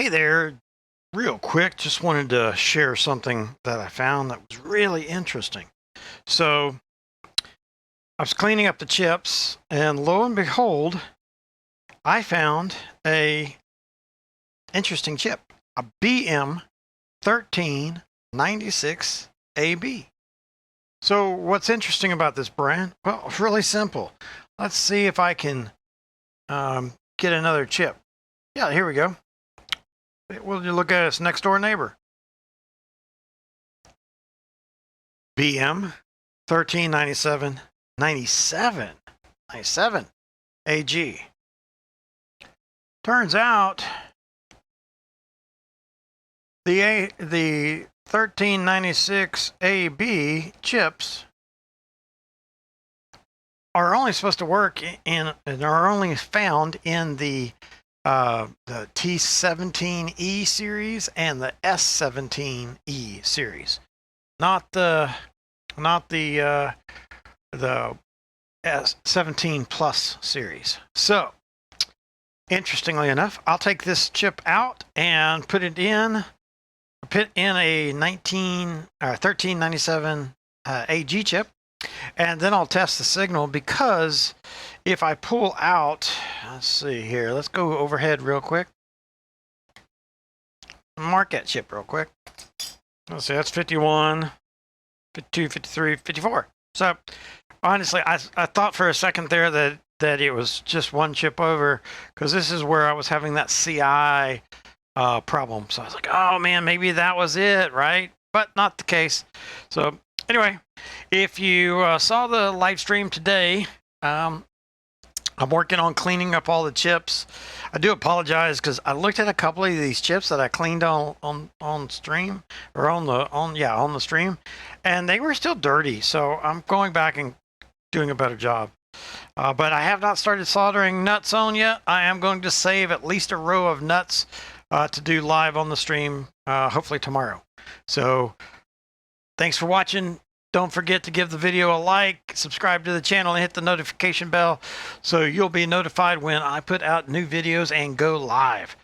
Hey there, real quick, just wanted to share something that I found that was really interesting. So I was cleaning up the chips, and lo and behold, I found a interesting chip, a BM1396 AB. So what's interesting about this brand? Well, it's really simple. Let's see if I can get another chip. Yeah, here we go. We'll look at its next door neighbor. BM 1397 AG. Turns out the 1396 AB chips are only supposed to work in and are only found in the T17E series and the S17E series, not the S17plus series. So, interestingly enough, I'll take this chip out and put in a 1397 AG chip, and then I'll test the signal, because if I pull out, let's see here, let's go overhead real quick. Mark that chip real quick. Let's see, that's 51, 52, 53, 54. So honestly, I thought for a second there that it was just one chip over, because this is where I was having that CI problem. So I was like, oh man, maybe that was it, right? But not the case. So anyway, if you saw the live stream today, I'm working on cleaning up all the chips. I do apologize, because I looked at a couple of these chips that I cleaned on stream, or on the stream, and they were still dirty. So I'm going back and doing a better job. But I have not started soldering nuts on yet. I am going to save at least a row of nuts to do live on the stream, hopefully tomorrow. So thanks for watching. Don't forget to give the video a like, subscribe to the channel, and hit the notification bell so you'll be notified when I put out new videos and go live.